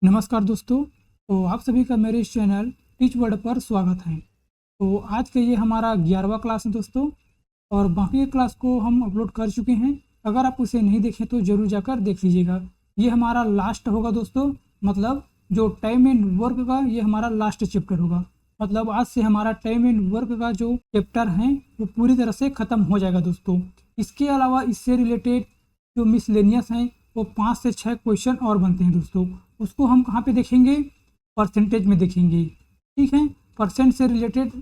नमस्कार दोस्तों। तो आप सभी का मेरे इस चैनल टीच वर्ड पर स्वागत है। तो आज का ये हमारा 11वां क्लास है दोस्तों, और बाकी के क्लास को हम अपलोड कर चुके हैं। अगर आप उसे नहीं देखें तो ज़रूर जाकर देख लीजिएगा। ये हमारा लास्ट होगा दोस्तों, मतलब जो टाइम एंड वर्क का ये हमारा लास्ट चैप्टर होगा। मतलब आज से हमारा टाइम एंड वर्क का जो चैप्टर है वो पूरी तरह से ख़त्म हो जाएगा दोस्तों। इसके अलावा इससे रिलेटेड जो मिसलेनियस हैं वो 5 से 6 क्वेश्चन और बनते हैं दोस्तों। उसको हम कहाँ पे देखेंगे? परसेंटेज में देखेंगे। ठीक है, परसेंट से रिलेटेड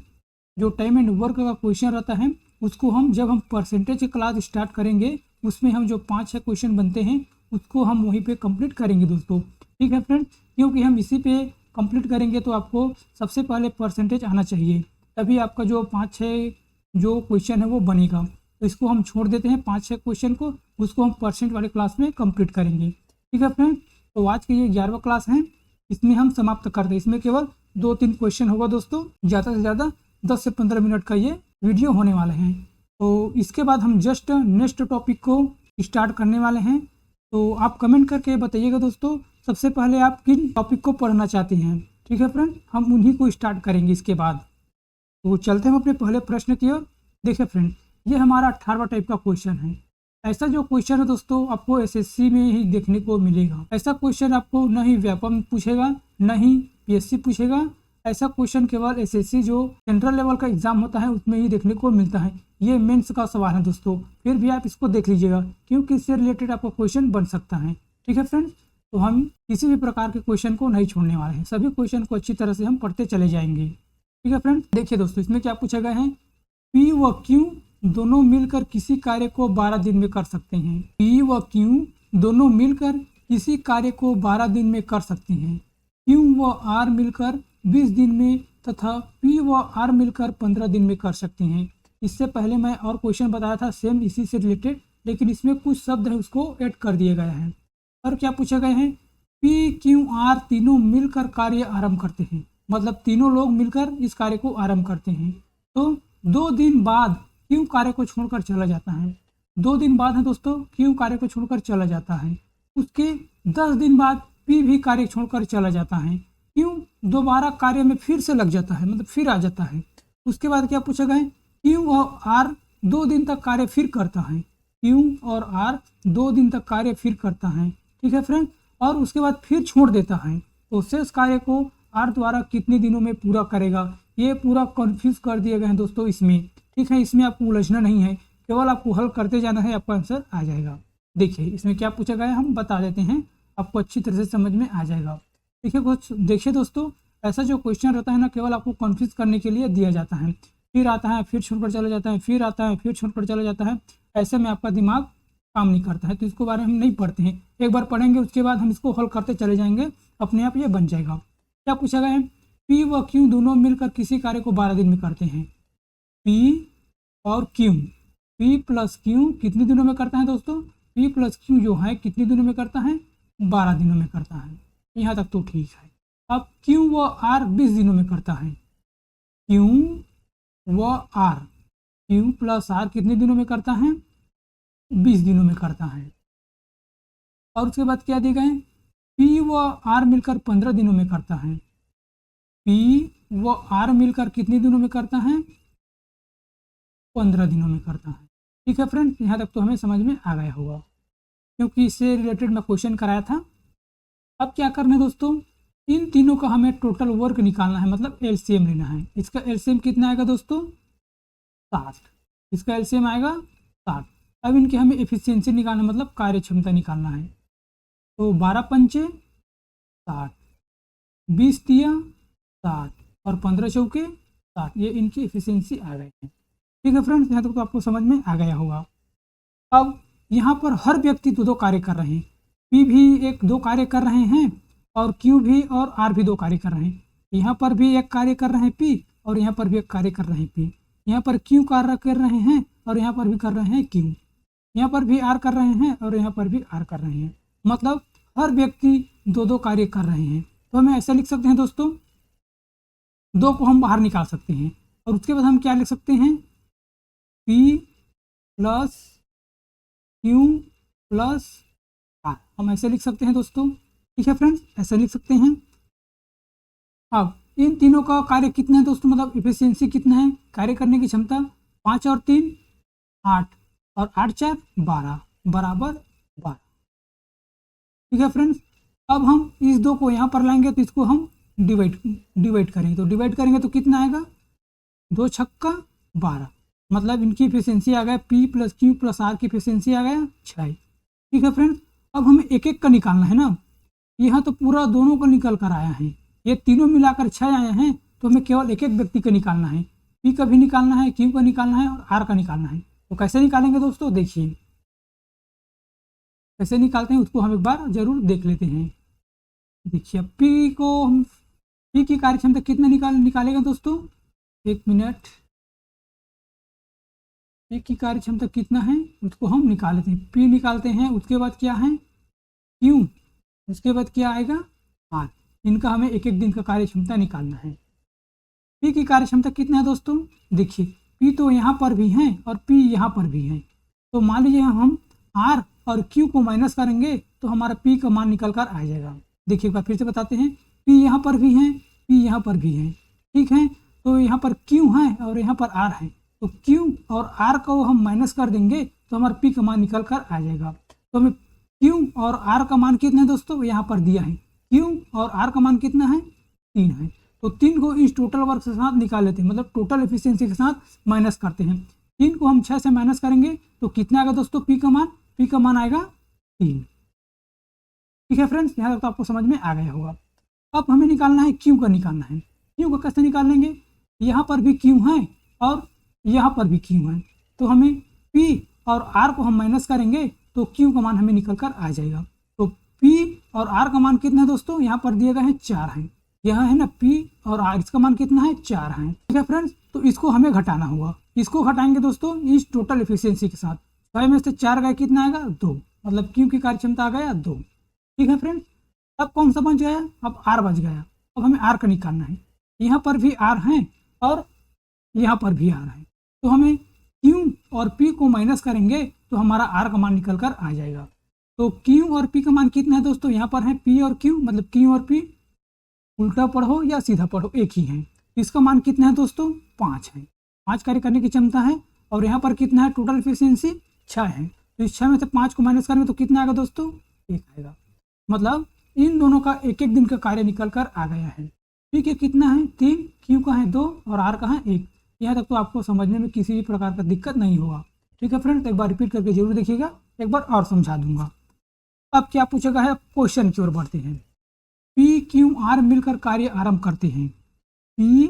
जो टाइम एंड वर्क का क्वेश्चन रहता है उसको हम जब हम परसेंटेज की क्लास स्टार्ट करेंगे उसमें हम जो 5-6 क्वेश्चन बनते हैं उसको हम वहीं पे कंप्लीट करेंगे दोस्तों। ठीक है फ्रेंड, क्योंकि हम इसी पे कंप्लीट करेंगे तो आपको सबसे पहले परसेंटेज आना चाहिए, तभी आपका जो 5-6 जो क्वेश्चन है वो बनेगा। तो इसको हम छोड़ देते हैं 5-6 क्वेश्चन को, उसको हम परसेंट वाले क्लास में कंप्लीट करेंगे। ठीक है फ्रेंड, तो आज की ये 11वां क्लास है, इसमें हम समाप्त करते हैं। इसमें केवल 2-3 क्वेश्चन होगा दोस्तों, ज़्यादा से ज़्यादा 10 से 15 मिनट का ये वीडियो होने वाले हैं। तो इसके बाद हम जस्ट नेक्स्ट टॉपिक को स्टार्ट करने वाले हैं। तो आप कमेंट करके बताइएगा दोस्तों, सबसे पहले आप किन टॉपिक को पढ़ना चाहते हैं। ठीक है फ्रेंड, हम उन्हीं को स्टार्ट करेंगे इसके बाद। तो चलते हैं अपने पहले प्रश्न की ओर। देखिए फ्रेंड, ये हमारा 18वां टाइप का क्वेश्चन है। ऐसा जो क्वेश्चन है दोस्तों आपको एसएससी में ही देखने को मिलेगा। ऐसा क्वेश्चन आपको न ही व्यापम पूछेगा न ही पीएससी पूछेगा। ऐसा क्वेश्चन केवल एसएससी जो सेंट्रल लेवल का एग्जाम होता है उसमें ही देखने को मिलता है। ये मेंस का सवाल है दोस्तों, फिर भी आप इसको देख लीजिएगा क्योंकि इससे रिलेटेड आपको क्वेश्चन बन सकता है। ठीक है फ्रेंड, तो हम किसी भी प्रकार के क्वेश्चन को नहीं छोड़ने वाले हैं, सभी क्वेश्चन को अच्छी तरह से हम पढ़ते चले जाएंगे। ठीक है फ्रेंड, देखिए दोस्तों इसमें क्या पूछा गया है। पी व क्यू दोनों मिलकर किसी कार्य को 12 दिन में कर सकते हैं। पी व क्यू दोनों मिलकर किसी कार्य को 12 दिन में कर सकते हैं। क्यू व आर मिलकर 20 दिन में तथा पी व आर मिलकर 15 दिन में कर सकते हैं। इससे पहले मैं और क्वेश्चन बताया था सेम इसी से रिलेटेड, लेकिन इसमें कुछ शब्द है उसको ऐड कर दिया गया है। और क्या पूछा गया है? पी क्यू आर तीनों मिलकर कार्य आरंभ करते हैं, मतलब तीनों लोग मिलकर इस कार्य को आरंभ करते हैं। तो 2 दिन बाद क्यों कार्य को छोड़कर चला जाता है। 2 दिन बाद है दोस्तों क्यों कार्य को छोड़कर चला जाता है। उसके 10 दिन बाद पी भी कार्य छोड़कर चला जाता है। क्यों दोबारा कार्य में फिर से लग जाता है, मतलब फिर आ जाता है। उसके बाद क्या पूछा गया? क्यों और आर 2 दिन तक कार्य फिर करता है। क्यों और आर 2 दिन तक कार्य फिर करता है। ठीक है फ्रेंड, और उसके बाद फिर छोड़ देता है। तो शेष कार्य को आर द्वारा कितने दिनों में पूरा करेगा, ये पूरा कंफ्यूज कर दिए गए हैं दोस्तों इसमें। ठीक है, इसमें आपको उलझना नहीं है, केवल आपको हल करते जाना है, आपका आंसर आ जाएगा। देखिए इसमें क्या पूछा गया है हम बता देते हैं, आपको अच्छी तरह से समझ में आ जाएगा। देखिए दोस्तों, ऐसा जो क्वेश्चन रहता है ना केवल आपको कंफ्यूज करने के लिए दिया जाता है। फिर आता है फिर छोड़कर चला जाता है, फिर आता है फिर छोड़कर चला जाता है। ऐसे में आपका दिमाग काम नहीं करता है, तो इसको बारे में हम नहीं पढ़ते हैं। एक बार पढ़ेंगे उसके बाद हम इसको हल करते चले जाएंगे, अपने आप ये बन जाएगा। क्या पूछा गया है? पी व क्यू दोनों मिलकर किसी कार्य को 12 दिन में करते हैं। पी और क्यू, पी प्लस क्यू कितने दिनों में करता है दोस्तों? पी प्लस क्यू जो है कितने दिनों में करता है? 12 दिनों में करता है। यहाँ तक तो ठीक है। अब क्यू व आर 20 दिनों में करता है। क्यू व आर, क्यू प्लस आर कितने दिनों में करता है? 20 दिनों में करता है। और उसके बाद क्या दिए गए? पी व आर मिलकर 15 दिनों में करता है। पी व आर मिलकर कितने दिनों में करता है? 15 दिनों में करता है। ठीक है फ्रेंड, यहाँ तक तो हमें समझ में आ गया होगा क्योंकि इससे रिलेटेड मैं क्वेश्चन कराया था। अब क्या करना है दोस्तों, इन तीनों का हमें टोटल वर्क निकालना है, मतलब एलसीएम लेना है। इसका एलसीएम कितना आएगा दोस्तों? 60। इसका एलसीएम आएगा 60। अब इनके हमें एफिशिएंसी निकालना, मतलब कार्य क्षमता निकालना है। तो 12 पंचे 60, 20 तिया 60 और 15 चौके 60, ये इनकी एफिशिएंसी आ गई है। ठीक है फ्रेंड्स, यहाँ तक तो आपको समझ में आ गया होगा। अब यहाँ पर हर व्यक्ति 2-2 कार्य कर रहे हैं। पी भी 2 कार्य कर रहे हैं और क्यू भी और आर भी 2 कार्य कर रहे हैं। यहाँ पर भी एक कार्य कर रहे हैं पी और यहाँ पर भी एक कार्य कर रहे हैं पी। यहाँ पर क्यू कार्य कर रहे हैं और यहाँ पर भी कर रहे हैं क्यू। यहाँ पर भी आर कर रहे हैं और यहाँ पर भी आर कर रहे हैं। मतलब हर व्यक्ति 2-2 कार्य कर रहे हैं। तो हमें ऐसा लिख सकते हैं दोस्तों, 2 को हम बाहर निकाल सकते हैं और उसके बाद हम क्या लिख सकते हैं? P plus Q plus R, हम ऐसे लिख सकते हैं दोस्तों। ठीक है फ्रेंड्स, ऐसा लिख सकते हैं। अब इन तीनों का कार्य कितना है दोस्तों, मतलब इफिशियंसी कितना है, कार्य करने की क्षमता 5 और 3 8 और 8 4 12 बराबर 12। ठीक है फ्रेंड्स, अब हम इस दो को यहाँ पर लाएंगे तो इसको हम डिवाइड करेंगे, तो डिवाइड करेंगे तो कितना आएगा, 2 छक्का 12, मतलब इनकी इफिशियंसी आ गया P plus Q plus R की इफिशियंसी आ गया 6। ठीक है फ्रेंड्स, अब हमें एक एक का निकालना है ना, यहाँ तो पूरा दोनों को निकल कर आया है, ये तीनों मिलाकर 6 आए हैं, तो हमें केवल एक एक व्यक्ति का निकालना है, P का भी निकालना है, Q का निकालना है और R का निकालना है। तो कैसे निकालेंगे दोस्तों, देखिए कैसे निकालते हैं उसको हम एक बार जरूर देख लेते हैं। देखिए P को हम, P की कार्यक्षमता कितना निकालेगा दोस्तों, एक मिनट, P की कार्यक्षमता कितना है उसको हम निकाल लेते हैं। P निकालते हैं, उसके बाद क्या है Q, उसके बाद क्या आएगा R, इनका हमें एक एक दिन का कार्यक्षमता निकालना है। P की कार्यक्षमता कितना है दोस्तों, देखिए P तो यहाँ पर भी है और P यहाँ पर भी है, तो मान लीजिए हम R और Q को माइनस करेंगे तो हमारा P का मान निकल कर आ जाएगा। देखिए एक बार फिर से बताते हैं, P यहाँ पर भी है, P यहाँ पर भी है, ठीक है, तो यहाँ पर Q है और यहाँ पर R है, तो Q और R को हम माइनस कर देंगे तो हमारा P का मान निकल कर आ जाएगा। तो हमें Q और R का मान कितना है दोस्तों, यहाँ पर दिया है, Q और R का मान कितना है 3 है, तो 3 को इस टोटल वर्क के साथ निकाल लेते हैं, मतलब टोटल एफिशिएंसी के साथ माइनस करते हैं। 3 को हम 6 से माइनस करेंगे तो कितना आएगा दोस्तों, P का मान आएगा 3। ठीक है फ्रेंड्स, यहाँ तक तो आपको समझ में आ गया होगा। अब हमें निकालना है Q का, निकालना है Q का कैसे निकालेंगे, यहाँ पर भी Q है और यहाँ पर भी Q है, तो हमें P और R को हम माइनस करेंगे तो Q का मान हमें निकल कर आ जाएगा। तो P और R का मान कितना है दोस्तों, यहाँ पर दिए गए हैं 4 है, यहाँ है ना P और R, इसका मान कितना है 4 है। ठीक है फ्रेंड्स, तो इसको हमें घटाना होगा, इसको घटाएंगे दोस्तों इस टोटल एफिशिएंसी के साथ, 6 में से 4 गए कितना आएगा 2, मतलब Q की कार्यक्षमता आ गया 2। ठीक है फ्रेंड्स, अब कौन सा बच गया, अब R बच गया। अब हमें R का निकालना है, यहाँ पर भी R है और यहाँ पर भी R है, तो हमें Q और P को माइनस करेंगे तो हमारा R का मान निकल कर आ जाएगा। तो Q और P का मान कितना है दोस्तों, यहाँ पर है P और Q, मतलब Q और P उल्टा पढ़ो या सीधा पढ़ो एक ही है, इसका मान कितना है दोस्तों 5 है, 5 कार्य करने की क्षमता है, और यहाँ पर कितना है टोटल एफिशिएंसी 6 है, तो इस 6 में से 5 को माइनस करेंगे तो कितना आएगा दोस्तों 1 आएगा, मतलब इन दोनों का एक एक दिन का कार्य निकल कर आ गया है। ठीक है, कितना है 3, Q का है 2 और R का है 1। यहाँ तक तो आपको समझने में किसी भी प्रकार का दिक्कत नहीं होगा। ठीक है फ्रेंड्स, एक बार रिपीट करके जरूर देखिएगा, एक बार और समझा दूंगा। अब क्या पूछेगा है, क्वेश्चन की ओर बढ़ते हैं। P Q R मिलकर कार्य आरंभ करते हैं। P,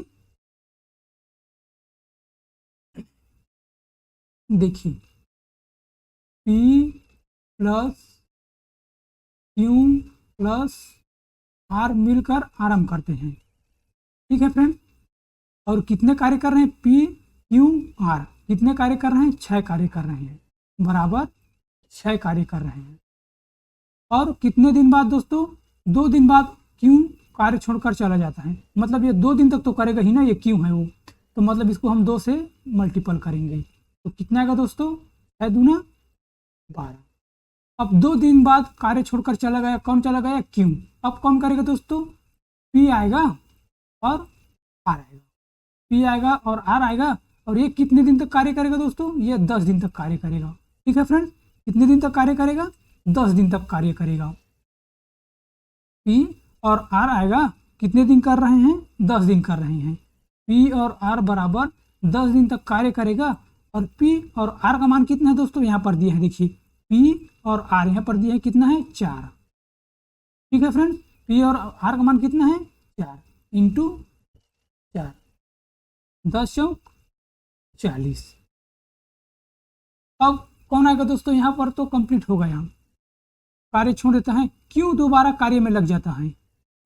देखिए P plus Q plus R मिलकर आरंभ करते हैं। ठीक है फ्रेंड, और कितने कार्य कर रहे हैं, P Q R कितने कार्य कर रहे हैं, 6 कार्य कर रहे हैं, बराबर 6 कार्य कर रहे हैं। और कितने दिन बाद दोस्तों, 2 दिन बाद Q कार्य छोड़कर चला जाता है, मतलब ये 2 दिन तक तो करेगा ही ना, ये Q है वो, तो मतलब इसको हम 2 से मल्टीपल करेंगे तो कितना आएगा दोस्तों, 6 दूना 12। अब 2 दिन बाद कार्य छोड़कर चला गया, कौन चला गया Q, अब कौन करेगा दोस्तों, P आएगा और R आएगा, P आएगा और R आएगा, और ये कितने दिन तक कार्य करेगा दोस्तों, ये 10 दिन तक कार्य करेगा। ठीक है फ्रेंड, कितने दिन तक कार्य करेगा, 10 दिन तक कार्य करेगा। P और R आएगा, कितने दिन कर रहे हैं, 10 दिन कर रहे हैं, P और R बराबर 10 दिन तक कार्य करेगा, और P और R का मान कितना है दोस्तों, यहाँ पर दिया है, देखिए P और R यहाँ पर दिया है कितना है 4। ठीक है फ्रेंड, P और R का मान कितना है 4 इंटू 4, 10 चौक 40। अब कौन आएगा दोस्तों, यहाँ पर तो कंप्लीट हो गया, कार्य छोड़ देता है, Q दोबारा कार्य में लग जाता है,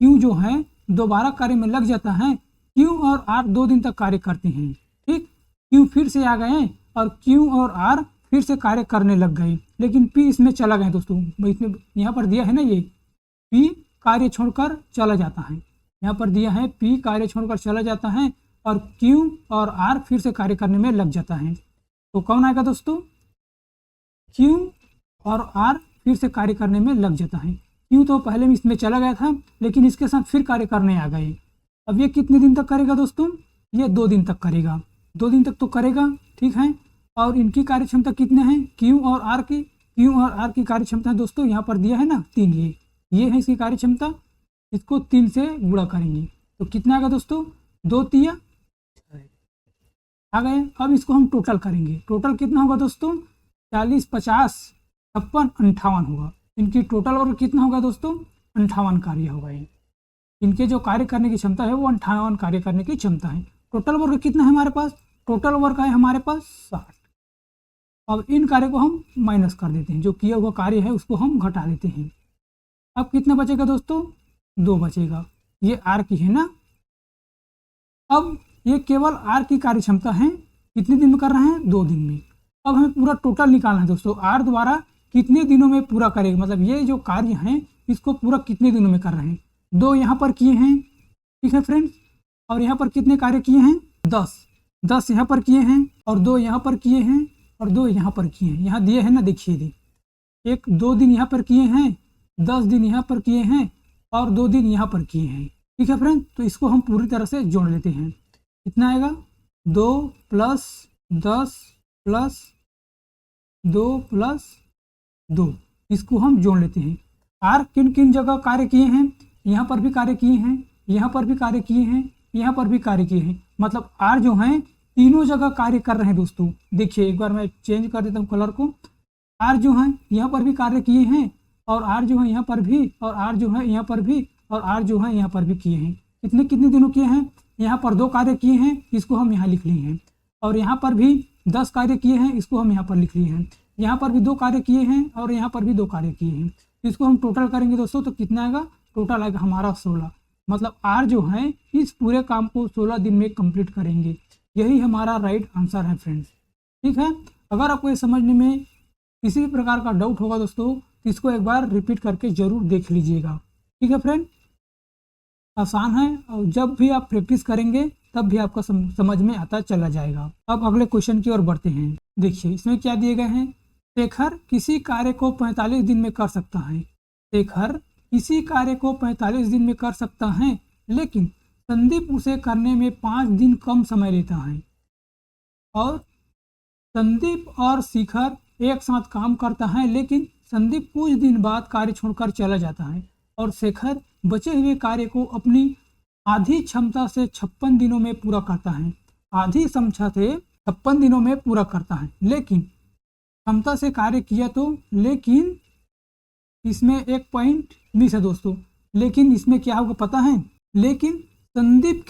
Q जो है दोबारा कार्य में लग जाता है, Q और R 2 दिन तक कार्य करते हैं। ठीक, Q फिर से आ गए और Q और R फिर से कार्य करने लग गए, लेकिन P इसमें चला गया दोस्तों, इसमें यहाँ पर दिया है ना, ये P कार्य छोड़कर चला जाता है, यहाँ पर दिया है P कार्य छोड़कर चला जाता है और Q और R फिर से कार्य करने में लग जाता है, तो कौन आएगा दोस्तों, Q और R फिर से कार्य करने में लग जाता है। क्यू तो पहले में इसमें चला गया था, लेकिन इसके साथ फिर कार्य करने आ गए। अब ये कितने दिन तक करेगा दोस्तों? ये 2 दिन तक करेगा, 2 दिन तक तो करेगा, ठीक है। और इनकी कार्य क्षमता कितने हैं? क्यू और आर की कार्य क्षमता है दोस्तों, यहाँ पर दिया है ना 3, ये है इसकी कार्य क्षमता। इसको 3 से गुणा करेंगे तो कितना आएगा दोस्तों? 2 तिया आ गए। अब इसको हम टोटल करेंगे, टोटल कितना होगा दोस्तों? 40, 50, 56, 58 होगा। इनकी टोटल वर्क कितना होगा दोस्तों? 58 कार्य होगा। ये इनके जो कार्य करने की क्षमता है वो 58 कार्य करने की क्षमता है। टोटल वर्क कितना है हमारे पास? टोटल वर्क है हमारे पास 60। अब इन कार्य को हम माइनस कर देते हैं, जो किया हुआ कार्य है उसको हम घटा देते हैं। अब कितना बचेगा दोस्तों? 2 बचेगा। ये आर की है ना। अब ये केवल आर की कार्य क्षमता है, कितने दिन में कर रहे हैं? 2 दिन में। अब हमें पूरा टोटल निकालना है दोस्तों, आर द्वारा कितने दिनों में पूरा करेगा, मतलब ये जो कार्य है इसको पूरा कितने दिनों में कर रहे हैं। 2 यहाँ पर किए हैं, ठीक है फ्रेंड्स। और यहाँ पर कितने कार्य किए हैं? 10 यहाँ पर किए हैं, और 2 यहाँ पर किए हैं, और 2 यहाँ पर किए हैं। यहाँ दिए हैं ना, देखिए 2 दिन यहाँ पर किए हैं, 10 दिन यहाँ पर किए हैं, और 2 दिन यहाँ पर किए हैं, ठीक है फ्रेंड। तो इसको हम पूरी तरह से जोड़ लेते हैं। कितना आएगा? 2 + 10 + 2 + 2, इसको हम जोड़ लेते हैं। आर किन किन जगह कार्य किए हैं? यहाँ पर भी कार्य किए हैं, यहाँ पर भी कार्य किए हैं, यहाँ पर भी कार्य किए हैं। मतलब आर जो है तीनों जगह कार्य कर रहे हैं दोस्तों। देखिए एक बार मैं चेंज कर देता हूँ कलर को। आर जो है यहाँ पर भी कार्य किए हैं, और आर जो है यहाँ पर भी, और आर जो है यहाँ पर भी, और आर जो है यहाँ पर भी किए हैं। कितने दिनों किए हैं? यहाँ पर 2 कार्य किए हैं, इसको हम यहाँ लिख लिए हैं। और यहाँ पर भी 10 कार्य किए हैं, इसको हम यहाँ पर लिख लिए हैं। यहाँ पर भी 2 कार्य किए हैं, और यहाँ पर भी 2 कार्य किए हैं। इसको हम टोटल करेंगे दोस्तों तो कितना आएगा? टोटल आएगा हमारा 16। मतलब आर जो है इस पूरे काम को 16 दिन में कंप्लीट करेंगे। यही हमारा राइट आंसर है फ्रेंड्स, ठीक है। अगर आपको ये समझने में किसी भी प्रकार का डाउट होगा दोस्तों तो इसको एक बार रिपीट करके जरूर देख लीजिएगा, ठीक है फ्रेंड। आसान है, और जब भी आप प्रैक्टिस करेंगे तब भी आपका समझ में आता चला जाएगा। अब अगले क्वेश्चन की ओर बढ़ते हैं। देखिए इसमें क्या दिए गए हैं? शेखर किसी कार्य को 45 दिन में कर सकता है। शेखर किसी कार्य को 45 दिन में कर सकता है, लेकिन संदीप उसे करने में 5 दिन कम समय लेता है। और संदीप और शिखर एक साथ काम करता है, लेकिन संदीप कुछ दिन बाद कार्य छोड़कर चला जाता है, और शेखर बचे हुए कार्य को अपनी आधी क्षमता से 56 दिनों में पूरा करता है। आधी क्षमता से 56 दिनों में पूरा करता है, लेकिन क्षमता से कार्य किया तो, लेकिन इसमें एक पॉइंट मिस है दोस्तों। लेकिन इसमें क्या होगा पता है? लेकिन संदीप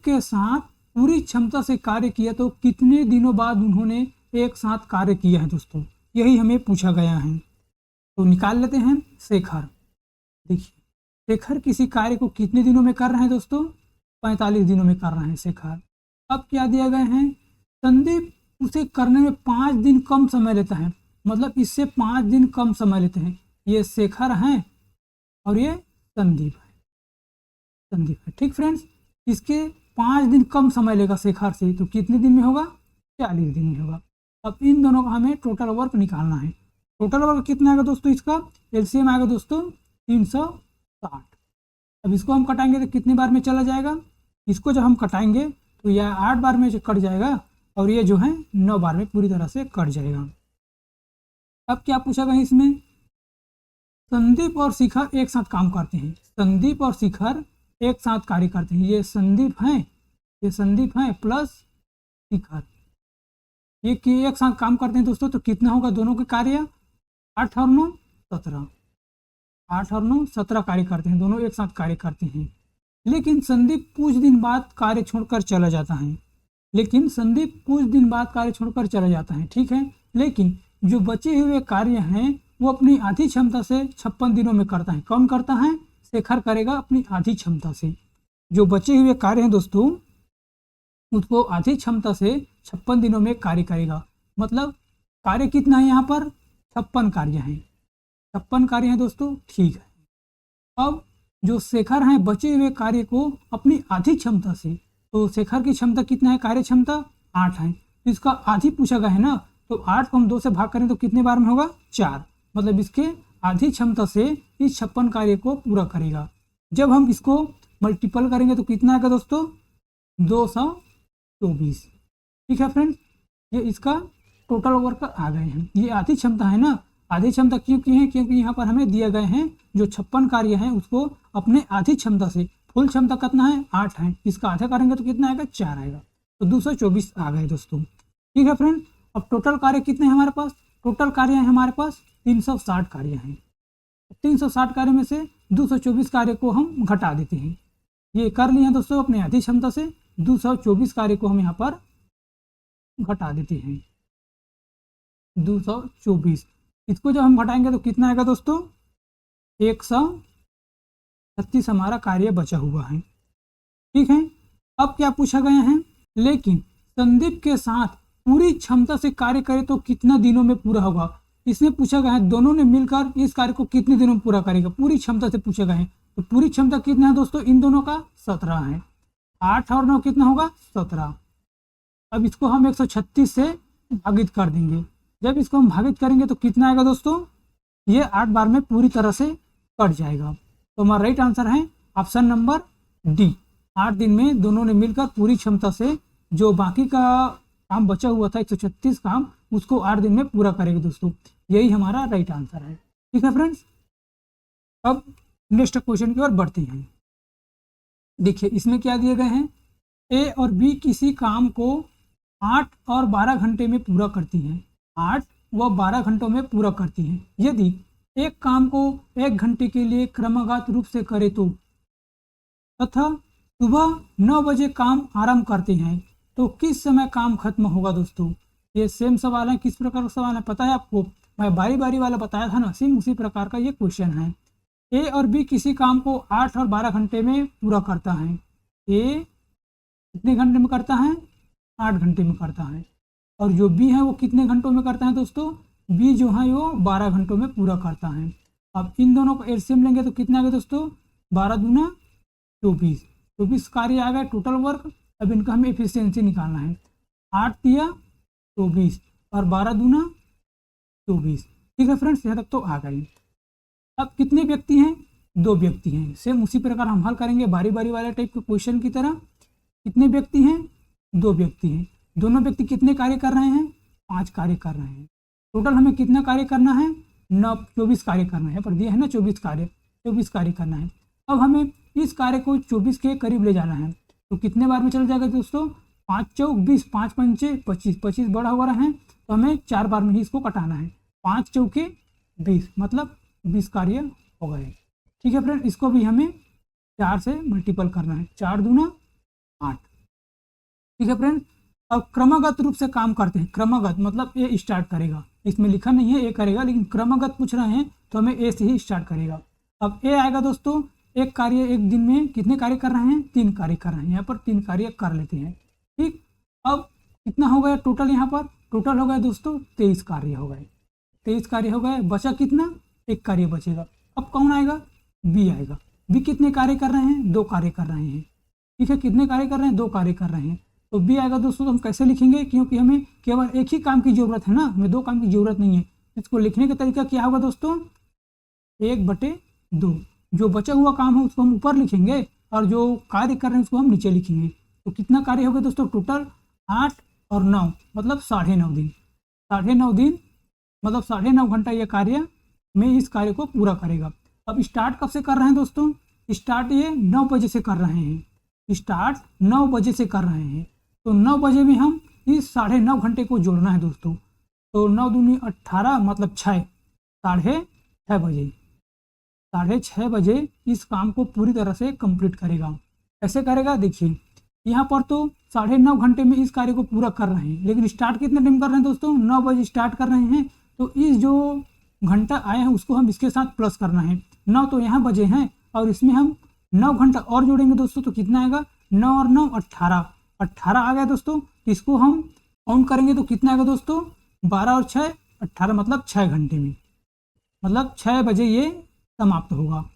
के साथ पूरी क्षमता से कार्य किया तो कितने दिनों बाद उन्होंने एक साथ कार्य किया है दोस्तों, यही हमें पूछा गया है। तो निकाल लेते हैं। शेखर, देखिए शेखर किसी कार्य को कितने दिनों में कर रहे हैं दोस्तों? 45 दिनों में कर रहे हैं शेखर। अब क्या दिया गया है? संदीप उसे करने में 5 दिन कम समय लेता है, मतलब इससे 5 दिन कम समय लेते हैं। ये शेखर हैं और ये संदीप है, ठीक फ्रेंड्स। इसके 5 दिन कम समय लेगा शेखर से, तो कितने दिन में होगा? 40 दिन में होगा। अब इन दोनों का हमें टोटल वर्क निकालना है। टोटल वर्क कितना आएगा दोस्तों? इसका एलसीएम आएगा दोस्तों 360। अब इसको हम कटाएंगे तो कितने बार में चला जाएगा? इसको जब हम कटाएंगे तो यह 8 बार में कट जाएगा, और ये जो है 9 बार में पूरी तरह से कट जाएगा। अब क्या पूछा गया इसमें? संदीप और शिखर एक साथ काम करते हैं। संदीप और शिखर एक साथ कार्य करते हैं। ये संदीप हैं प्लस शिखर, ये कि एक साथ काम करते हैं दोस्तों। तो कितना होगा दोनों के कार्य? 8 और 9 17। 8 और 9 17 कार्य करते हैं, दोनों एक साथ कार्य करते हैं। लेकिन संदीप कुछ दिन बाद कार्य छोड़कर चला जाता है, ठीक है। लेकिन जो बचे हुए कार्य हैं वो अपनी आधी क्षमता से 56 दिनों में करता है। कौन करता है? शेखर करेगा अपनी आधी क्षमता से। जो बचे हुए कार्य हैं दोस्तों उसको आधी क्षमता से 56 दिनों में कार्य करेगा। मतलब कार्य कितना है यहाँ पर? 56 कार्य हैं। 56 कार्य हैं दोस्तों, ठीक है। अब जो शेखर हैं बचे हुए कार्य को अपनी आधी क्षमता से, तो शेखर की क्षमता कितना है? कार्य क्षमता 8 है, इसका आधी पूछा गया है ना, तो 8 को हम 2 से भाग करें तो कितने बार में होगा? 4। मतलब इसके आधी क्षमता से इस 56 कार्य को पूरा करेगा। जब हम इसको मल्टीपल करेंगे तो कितना आएगा दोस्तों, 224। ठीक है फ्रेंड्स, ये इसका टोटल वर्क आ गए हैं। ये आधी क्षमता है ना, आधी क्षमता क्यों की है, क्योंकि यहाँ पर हमें दिए गए हैं जो 56 कार्य हैं उसको अपने आधी क्षमता से, फुल क्षमता कितना है 8 है, इसका आधा करेंगे तो कितना आएगा 4 आएगा, तो 224 आ गए दोस्तों। ठीक है फ्रेंड, अब टोटल कार्य कितने हैं हमारे पास, टोटल कार्य हैं हमारे पास 360 कार्य हैं। 360 कार्य में से 224 कार्य को हम घटा देते हैं। ये कर लिए हैं दोस्तों अपने आधी क्षमता से, 224 कार्य को हम यहाँ पर घटा देते हैं। 224 इसको जब हम घटाएंगे तो कितना आएगा दोस्तों, 136 हमारा कार्य बचा हुआ है। ठीक है, अब क्या पूछा गया है, लेकिन संदीप के साथ पूरी क्षमता से कार्य करे तो कितना दिनों में पूरा होगा। इसमें पूछा गया है दोनों ने मिलकर इस कार्य को कितने दिनों में पूरा करेगा, पूरी क्षमता से पूछे गए हैं। तो पूरी क्षमता कितना है दोस्तों, इन दोनों का 17 है, 8 और 9 कितना होगा 17। अब इसको हम 136 से भागित कर देंगे। जब इसको हम भागित करेंगे तो कितना आएगा दोस्तों, ये 8 बार में पूरी तरह से कट जाएगा। तो हमारा राइट आंसर है ऑप्शन नंबर डी, 8 दिन में दोनों ने मिलकर पूरी क्षमता से जो बाकी का काम बचा हुआ था 136 काम, उसको 8 दिन में पूरा करेंगे दोस्तों। यही हमारा राइट आंसर है। ठीक है फ्रेंड्स, अब नेक्स्ट क्वेश्चन की ओर बढ़ते हैं। देखिए इसमें क्या दिए गए हैं, ए और बी किसी काम को 8 और 12 घंटे में पूरा करती हैं, 8 व 12 घंटों में पूरा करती हैं। यदि एक काम को 1 घंटे के लिए क्रमागत रूप से करे तो, तथा सुबह 9 बजे काम आरंभ करते हैं तो किस समय काम खत्म होगा। दोस्तों ये सेम सवाल है, किस प्रकार का सवाल है पता है आपको, मैं बारी बारी वाला बताया था ना, सेम उसी प्रकार का ये क्वेश्चन है। ए और बी किसी काम को 8 और 12 घंटे में पूरा करता है। ए कितने घंटे में करता है, 8 घंटे में करता है, और जो बी है वो कितने घंटों में करता है दोस्तों, बी जो है वो 12 घंटों में पूरा करता है। अब इन दोनों को एलसीएम लेंगे तो कितना आ गया दोस्तों, 12 दूना 24, 24 कार्य आ गया टोटल वर्क। अब इनका हमें एफिशिएंसी निकालना है, 8 दिया 24 और 12 दूना 24। ठीक है फ्रेंड्स, यहाँ तक तो आ गई। अब कितने व्यक्ति हैं, 2 व्यक्ति हैं। सेम उसी प्रकार हम हल करेंगे बारी बारी वाले टाइप के क्वेश्चन की तरह। कितने व्यक्ति हैं, 2 व्यक्ति हैं। दोनों व्यक्ति कितने कार्य कर रहे हैं, 5 कार्य कर रहे हैं। टोटल हमें कितना कार्य करना है, 24 कार्य करना है, पर दिया है ना 24 कार्य करना है। अब हमें इस कार्य को 24 के करीब ले जाना है, तो कितने बार में चल जाएगा दोस्तों, 5 चौक 20, 5 पंचे 25, 25 बड़ा हो रहा है तो हमें 4 बार में ही इसको कटाना है। 5 चौके 20 मतलब 20 कार्य हो गए। ठीक है फ्रेंड, इसको भी हमें 4 से मल्टीपल करना है, 4 दूना 8। ठीक है फ्रेंड, अब क्रमागत रूप से काम करते हैं। क्रमागत मतलब ए स्टार्ट करेगा, इसमें लिखा नहीं है ए करेगा, लेकिन क्रमागत पूछ रहे हैं तो हमें ए से ही स्टार्ट करेगा। अब ए आएगा दोस्तों, एक कार्य एक दिन में कितने कार्य कर रहे हैं, 3 कार्य कर रहे हैं। यहाँ पर 3 कार्य कर लेते हैं। ठीक, अब कितना हो गया टोटल, यहाँ पर टोटल हो गया दोस्तों 23 कार्य हो गए। 23 कार्य हो गए, बचा कितना, 1 कार्य बचेगा। अब कौन आएगा, बी आएगा। बी कितने कार्य कर रहे हैं, 2 कार्य कर रहे हैं। ठीक है, कितने कार्य कर रहे हैं, 2 कार्य कर रहे हैं। तो बी आएगा दोस्तों, तो हम कैसे लिखेंगे, क्योंकि हमें केवल एक ही काम की जरूरत है ना, हमें 2 काम की जरूरत नहीं है। इसको लिखने का तरीका क्या होगा दोस्तों, 1/2। जो बचा हुआ काम है उसको हम ऊपर लिखेंगे और जो कार्य कर रहे हैं उसको हम नीचे लिखेंगे। तो कितना कार्य हो गया दोस्तों, टोटल 8 और 9 मतलब 9.5 दिन। 9.5 दिन मतलब 9.5 घंटा ये कार्य में इस कार्य को पूरा करेगा। अब स्टार्ट कब से कर रहे हैं दोस्तों, स्टार्ट ये 9 बजे से कर रहे हैं, स्टार्ट 9 बजे से कर रहे हैं। तो 9 बजे में हम इस 9.5 घंटे को जोड़ना है दोस्तों। तो 9 दूनी 18 मतलब 6, 6:30 बजे, 6:30 बजे इस काम को पूरी तरह से कंप्लीट करेगा। कैसे करेगा, देखिए यहाँ पर तो 9.5 घंटे में इस कार्य को पूरा कर रहे हैं, लेकिन स्टार्ट कितने टाइम कर रहे हैं दोस्तों, 9 बजे स्टार्ट कर रहे हैं। तो इस जो घंटा आए हैं उसको हम इसके साथ प्लस करना है। 9 तो यहाँ बजे हैं और इसमें हम 9 घंटा और जोड़ेंगे दोस्तों, तो कितना आएगा, 9 और 9 18, 18 आ गया दोस्तों। इसको हम काउंट करेंगे तो कितना आएगा दोस्तों, 12 और 6 18 मतलब 6 घंटे में, मतलब 6 बजे ये समाप्त होगा।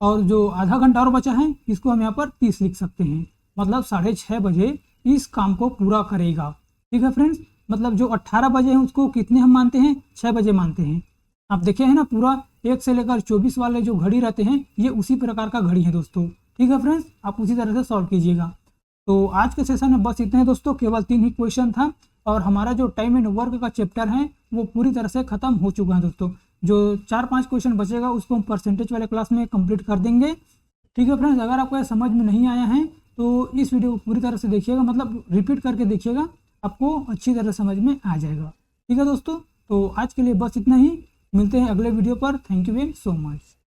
और जो आधा घंटा और बचा है इसको हम यहाँ पर 30 लिख सकते हैं, मतलब 6:30 बजे इस काम को पूरा करेगा। ठीक है फ्रेंड्स, मतलब जो 18 बजे हैं उसको कितने हम मानते हैं, 6 बजे मानते हैं। आप देखे हैं ना, पूरा 1 से लेकर 24 वाले जो घड़ी रहते हैं ये उसी प्रकार का घड़ी है दोस्तों। ठीक है फ्रेंड्स, आप उसी तरह से सॉल्व कीजिएगा। तो आज के सेशन में बस इतने दोस्तों, केवल 3 ही क्वेश्चन था और हमारा जो टाइम एंड वर्क का चैप्टर है वो पूरी तरह से खत्म हो चुका है दोस्तों। जो 4-5 क्वेश्चन बचेगा उसको हम परसेंटेज वाले क्लास में कंप्लीट कर देंगे। ठीक है फ्रेंड्स, अगर आपको समझ में नहीं आया है तो इस वीडियो को पूरी तरह से देखिएगा, मतलब रिपीट करके देखिएगा, आपको अच्छी तरह समझ में आ जाएगा। ठीक है दोस्तों, तो आज के लिए बस इतना ही, मिलते हैं अगले वीडियो पर। Thank you very so much.